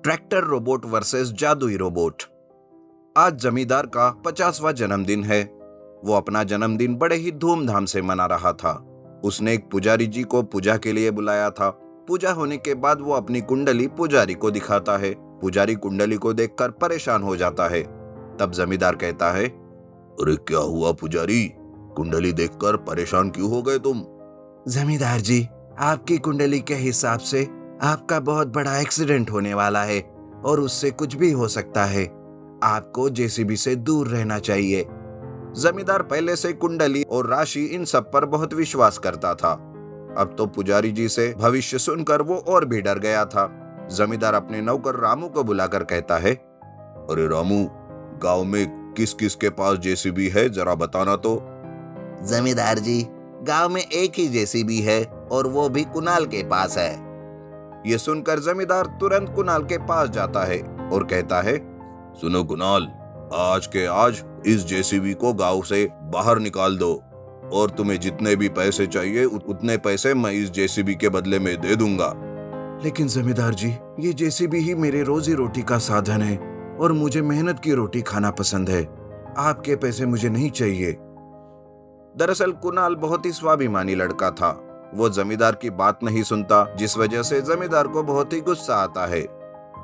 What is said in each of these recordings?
Tractor robot versus जादुई robot. आज जमींदार का 50वां जन्मदिन है। वो अपना जन्मदिन बड़े ही धूमधाम से मना रहा था। उसने एक पुजारी जी को पूजा के लिए बुलाया था। पूजा होने के बाद वो अपनी कुंडली पुजारी को दिखाता है। पुजारी कुंडली को देखकर परेशान हो जाता है। तब जमींदार कहता है, अरे क्या हुआ पुजारी, कुंडली देखकर परेशान क्यों हो गए तुम? जमींदार जी, आपकी कुंडली के हिसाब से आपका बहुत बड़ा एक्सीडेंट होने वाला है और उससे कुछ भी हो सकता है। आपको जेसीबी से दूर रहना चाहिए। जमींदार पहले से कुंडली और राशि इन सब पर बहुत विश्वास करता था। अब तो पुजारी जी से भविष्य सुनकर वो और भी डर गया था। जमींदार अपने नौकर रामू को बुलाकर कहता है, अरे रामू, गांव में किस किस के पास जेसीबी है, जरा बताना तो। जमींदार जी, गांव में एक ही जेसीबी है और वो भी कुणाल के पास है। ये सुनकर जमींदार तुरंत कुणाल के पास जाता है और कहता है, सुनो कुणाल, आज के आज इस जेसीबी को गांव से बाहर निकाल दो और तुम्हें जितने भी पैसे चाहिए उतने पैसे मैं इस जेसीबी के बदले में दे दूंगा। लेकिन जमींदार जी, ये जेसीबी ही मेरे रोजी रोटी का साधन है और मुझे मेहनत की रोटी खाना पसंद है। आपके पैसे मुझे नहीं चाहिए। दरअसल कुणाल बहुत ही स्वाभिमानी लड़का था। वो जमींदार की बात नहीं सुनता, जिस वजह से जमींदार को बहुत ही गुस्सा आता है।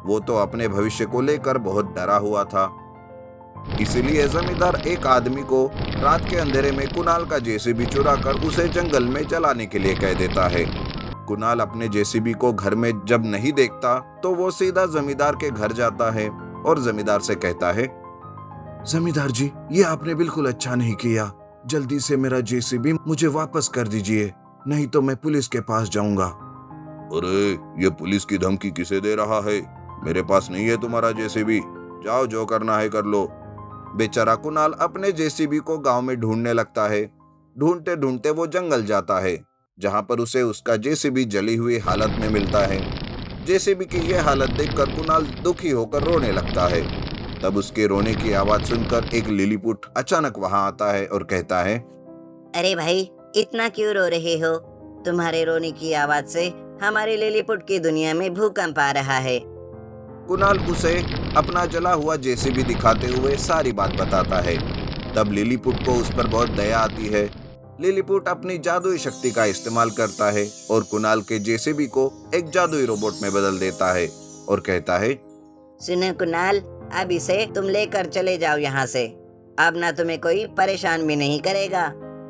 वो तो अपने भविष्य को लेकर बहुत डरा हुआ था। इसीलिए जमींदार एक आदमी को रात के अंधेरे में कुणाल का जेसीबी चुरा कर उसे जंगल में जलाने के लिए कह देता है। कुणाल अपने जेसीबी को घर में जब नहीं देखता तो वो सीधा जमींदार के घर जाता है और जमींदार से कहता है, जमींदार जी, ये आपने बिल्कुल अच्छा नहीं किया। जल्दी से मेरा जेसीबी मुझे वापस कर दीजिए, नहीं तो मैं पुलिस के पास जाऊंगा। अरे, ये पुलिस की धमकी किसे दे रहा है? मेरे पास नहीं है तुम्हारा जेसीबी। जाओ, जो करना है कर लो। बेचारा कुणाल अपने जेसीबी को गांव में ढूंढने लगता है। ढूंढते ढूंढते वो जंगल जाता है, जहां पर उसे उसका जेसीबी जली हुई हालत में मिलता है। जेसीबी की यह हालत देखकर कुणाल दुखी होकर रोने लगता है। तब उसके रोने की आवाज सुनकर एक लिलीपुट अचानक वहां आता है और कहता है, अरे भाई, इतना क्यों रो रहे हो? तुम्हारे रोने की आवाज से हमारे लिलीपुट की दुनिया में भूकंप आ रहा है। कुणाल उसे अपना जला हुआ जेसीबी दिखाते हुए सारी बात बताता है। तब लिलीपुट को उस पर बहुत दया आती है। लिलीपुट अपनी जादुई शक्ति का इस्तेमाल करता है और कुणाल के जेसीबी को एक जादुई रोबोट में बदल देता है और कहता है, सुनो कुणाल, अब इसे तुम लेकर चले जाओ यहाँ से। अब ना तुम्हें कोई परेशान भी नहीं करेगा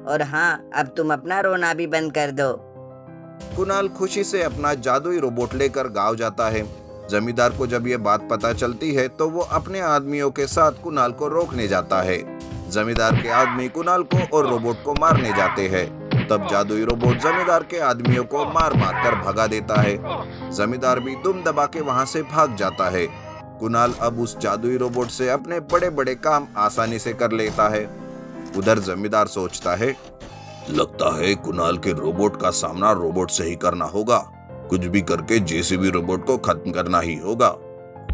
और हाँ, अब तुम अपना रोना भी बंद कर दो। कुणाल खुशी से अपना जादुई रोबोट लेकर गांव जाता है। जमींदार को जब ये बात पता चलती है तो वो अपने आदमियों के साथ कुणाल को रोकने जाता है। जमींदार के आदमी कुणाल को और रोबोट को मारने जाते हैं। तब जादुई रोबोट जमींदार के आदमियों को मार मार कर भगा देता है। जमींदार भी दुम दबा के वहां से भाग जाता है। कुणाल अब उस जादुई रोबोट से अपने बड़े बड़े काम आसानी से कर लेता है। उधर जमींदार सोचता है, लगता है कुणाल के रोबोट का सामना रोबोट से ही करना होगा। कुछ भी करके जेसीबी रोबोट को खत्म करना ही होगा।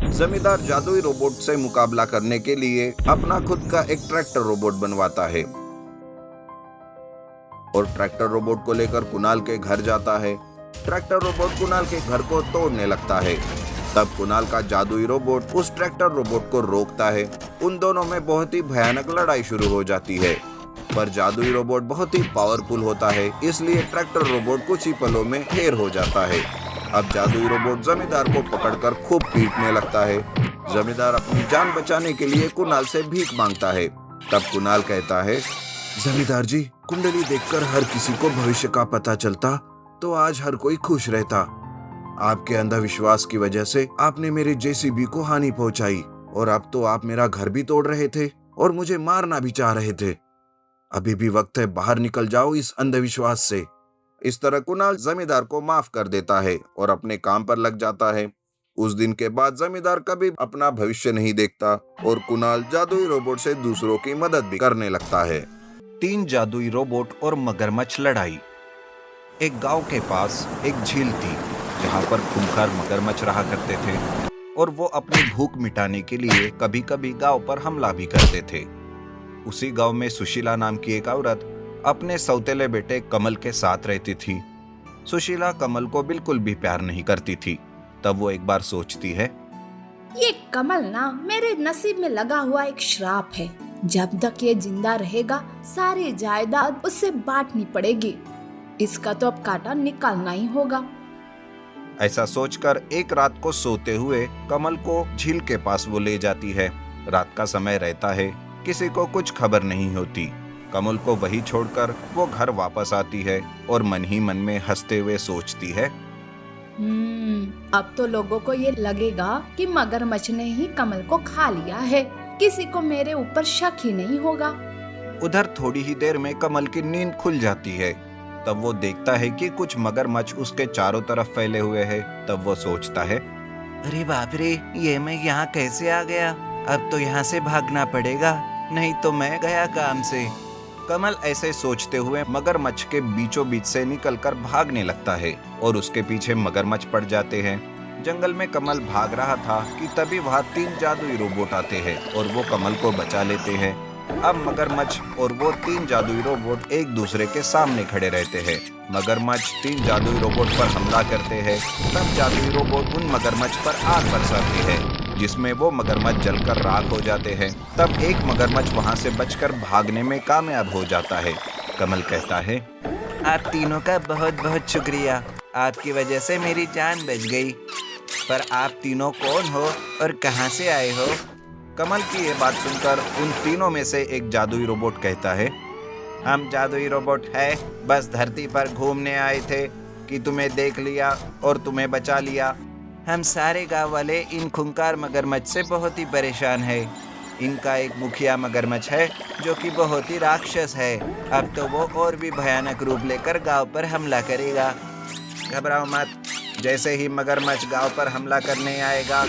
जमींदार जादुई रोबोट से मुकाबला करने के लिए अपना खुद का एक ट्रैक्टर रोबोट बनवाता है और ट्रैक्टर रोबोट को लेकर कुणाल के घर जाता है। ट्रैक्टर रोबोट कुणाल के घर को तोड़ने लगता है। तब कुणाल का जादुई रोबोट उस ट्रैक्टर रोबोट को रोकता है। उन दोनों में बहुत ही भयानक लड़ाई शुरू हो जाती है, पर जादुई रोबोट बहुत ही पावरफुल होता है, इसलिए ट्रैक्टर रोबोट कुछ ही पलों में ढेर हो जाता है। अब जादुई रोबोट जमींदार को पकड़कर खूब पीटने लगता है। जमींदार अपनी जान बचाने के लिए कुणाल से भीख मांगता है। तब कुणाल कहता है, जमींदार जी, कुंडली देखकर हर किसी को भविष्य का पता चलता तो आज हर कोई खुश रहता। आपके अंधविश्वास की वजह से आपने मेरे जेसीबी को हानि पहुंचाई और अब तो आप मेरा घर भी तोड़ रहे थे और मुझे मारना भी चाह रहे थे। अभी भी वक्त है, बाहर निकल जाओ इस अंधविश्वास से। इस तरह कुणाल जमींदार को माफ कर देता है और अपने काम पर लग जाता है। उस दिन के बाद जमींदार कभी अपना भविष्य नहीं देखता और कुणाल जादुई रोबोट से दूसरों की मदद भी करने लगता है। 3 जादुई रोबोट और मगरमच्छ लड़ाई। एक गांव के पास एक झील थी जहां पर खूंखार मगरमच्छ रहा करते थे और वो अपनी भूख मिटाने के लिए कभी कभी गांव पर हमला भी करते थे। उसी गांव में सुशीला नाम की एक औरत अपने सौतेले बेटे कमल के साथ रहती थी। सुशीला कमल को बिल्कुल भी प्यार नहीं करती थी। तब वो एक बार सोचती है, ये कमल ना मेरे नसीब में लगा हुआ एक श्राप है। जब तक ये जिंदा रहेगा सारी जायदाद उससे बांटनी पड़ेगी। इसका तो अब कांटा निकालना ही होगा। ऐसा सोचकर एक रात को सोते हुए कमल को झील के पास वो ले जाती है। रात का समय रहता है, किसी को कुछ खबर नहीं होती। कमल को वही छोड़कर वो घर वापस आती है और मन ही मन में हंसते हुए सोचती है, अब तो लोगों को ये लगेगा कि मगरमच्छ ने ही कमल को खा लिया है। किसी को मेरे ऊपर शक ही नहीं होगा। उधर थोड़ी ही देर में कमल की नींद खुल जाती है। तब वो देखता है कि कुछ मगरमच्छ उसके चारों तरफ फैले हुए हैं। तब वो सोचता है, अरे बाप रे, ये मैं यहाँ कैसे आ गया? अब तो यहाँ से भागना पड़ेगा, नहीं तो मैं गया काम से। कमल ऐसे सोचते हुए मगरमच्छ के बीचों बीच से निकलकर भागने लगता है और उसके पीछे मगरमच्छ पड़ जाते हैं। जंगल में कमल भाग रहा था कि तभी वहाँ 3 जादुई रोबोट आते हैं और वो कमल को बचा लेते हैं। अब मगरमच्छ और वो 3 जादुई रोबोट एक दूसरे के सामने खड़े रहते हैं। मगरमच्छ 3 जादुई रोबोट पर हमला करते हैं। तब जादुई रोबोट उन मगरमच्छ पर आग बरसाते हैं, जिसमें वो मगरमच्छ जलकर राख हो जाते हैं। तब एक मगरमच्छ वहाँ से बचकर भागने में कामयाब हो जाता है। कमल कहता है, आप तीनों का बहुत बहुत शुक्रिया, आपकी वजह से मेरी जान बच गई। पर आप तीनों कौन हो और कहाँ से आए हो? कमल की ये बात सुनकर उन तीनों में से एक जादुई रोबोट कहता है, हम जादुई रोबोट है, बस धरती पर घूमने आए थे कि तुम्हें देख लिया और तुम्हें बचा लिया। हम सारे गांव वाले इन खूंखार मगरमच्छ से बहुत ही परेशान है। इनका एक मुखिया मगरमच्छ है जो कि बहुत ही राक्षस है। अब तो वो और भी भयानक रूप लेकर गांव पर हमला करेगा। घबराओ मत, जैसे ही मगरमच्छ गांव पर हमला करने आएगा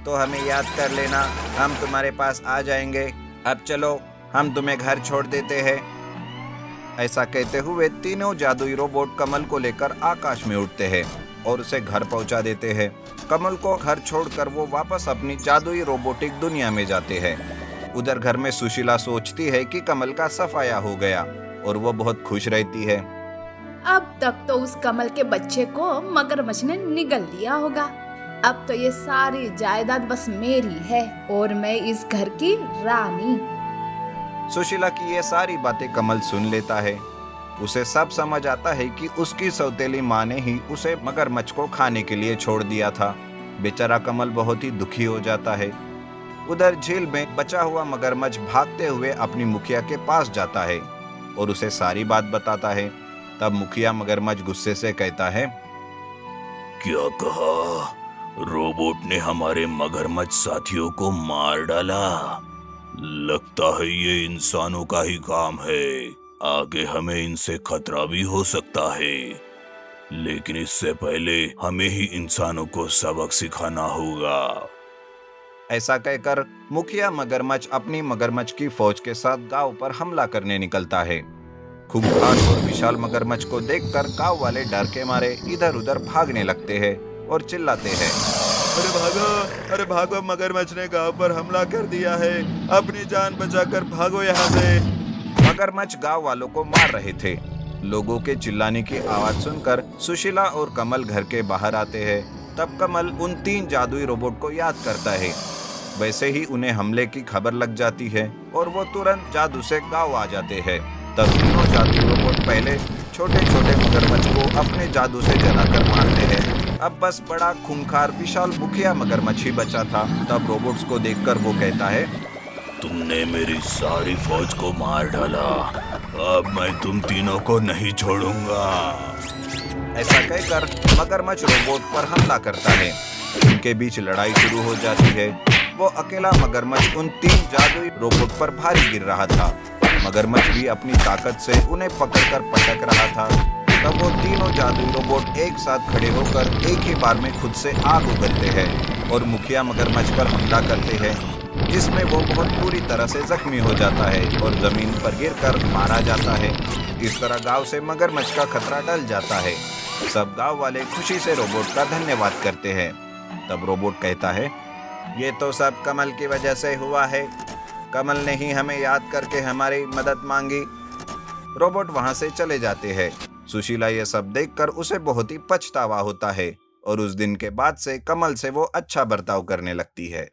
तो हमें याद कर लेना, हम तुम्हारे पास आ जाएंगे। अब चलो, हम तुम्हें घर छोड़ देते हैं। ऐसा कहते हुए तीनों जादुई रोबोट कमल को लेकर आकाश में उड़ते हैं और उसे घर पहुंचा देते हैं। कमल को घर छोड़कर वो वापस अपनी जादुई रोबोटिक दुनिया में जाते हैं। उधर घर में सुशीला सोचती है कि कमल का सफाया हो गया और वो बहुत खुश रहती है। अब तक तो उस कमल के बच्चे को मगरमच्छ ने निगल लिया होगा। अब तो ये सारी जायदाद बस मेरी है और मैं इस घर की रानी। सुशीला की ये सारी बातें कमल सुन लेता है। उसे सब समझ आता है कि उसकी सौतेली माँ ने ही उसे मगरमच्छ को खाने के लिए छोड़ दिया था। बेचारा कमल बहुत ही दुखी हो जाता है। उधर झील में बचा हुआ मगरमच्छ भागते हुए अपनी मुखिया के पास जाता है और उसे सारी बात बताता है। तब मुखिया मगरमच्छ गुस्से से कहता है, क्या कहा? रोबोट ने हमारे मगरमच्छ साथियों को मार डाला। लगता है ये इंसानों का ही काम है। आगे हमें इनसे खतरा भी हो सकता है, लेकिन इससे पहले हमें ही इंसानों को सबक सिखाना होगा। ऐसा कहकर मुखिया मगरमच्छ अपनी मगरमच्छ की फौज के साथ गांव पर हमला करने निकलता है। खूंखार और विशाल मगरमच्छ को देखकर गांव वाले डर के मारे इधर उधर भागने लगते हैं और चिल्लाते हैं, अरे भागो, अरे भागो, मगरमच्छ ने गांव पर हमला कर दिया है, अपनी जान बचाकर भागो यहाँ से। मगरमच्छ गांव वालों को मार रहे थे। लोगों के चिल्लाने की आवाज सुनकर सुशीला और कमल घर के बाहर आते हैं। तब कमल उन 3 जादुई रोबोट को याद करता है। वैसे ही उन्हें हमले की खबर लग जाती है और वो तुरंत जादू से गांव आ जाते हैं। तब तीनों जादुई रोबोट पहले छोटे छोटे मगरमच्छ को अपने जादू से जलाकर मारते हैं। अब बस बड़ा खूंखार विशाल मुखिया मगरमच्छ ही बचा था। तब रोबोट्स को देखकर वो कहता है, तुमने मेरी सारी फौज को मार डाला, अब मैं तुम तीनों को नहीं छोड़ूंगा। ऐसा कहकर मगरमच्छ रोबोट पर हमला करता है। उनके बीच लड़ाई शुरू हो जाती है। वो अकेला मगरमच्छ उन 3 जादुई रोबोट पर भारी गिर रहा था। मगरमच्छ भी अपनी ताकत से उन्हें पकड़कर पटक रहा था। तब वो तीनों जादुई रोबोट एक साथ खड़े होकर एक ही बार में खुद से आग उगलते हैं और मुखिया मगरमच्छ पर हमला करते हैं, जिसमें वो बहुत बुरी तरह से जख्मी हो जाता है और जमीन पर गिरकर मारा जाता है। इस तरह गांव से मगरमच्छ का खतरा टल जाता है। सब गांव वाले खुशी से रोबोट का धन्यवाद करते हैं। तब रोबोट कहता है, ये तो सब कमल की वजह से हुआ है। कमल ने ही हमें याद करके हमारी मदद मांगी। रोबोट वहां से चले जाते हैं। सुशीला ये सब देखकर उसे बहुत ही पछतावा होता है और उस दिन के बाद से कमल से वो अच्छा बर्ताव करने लगती है।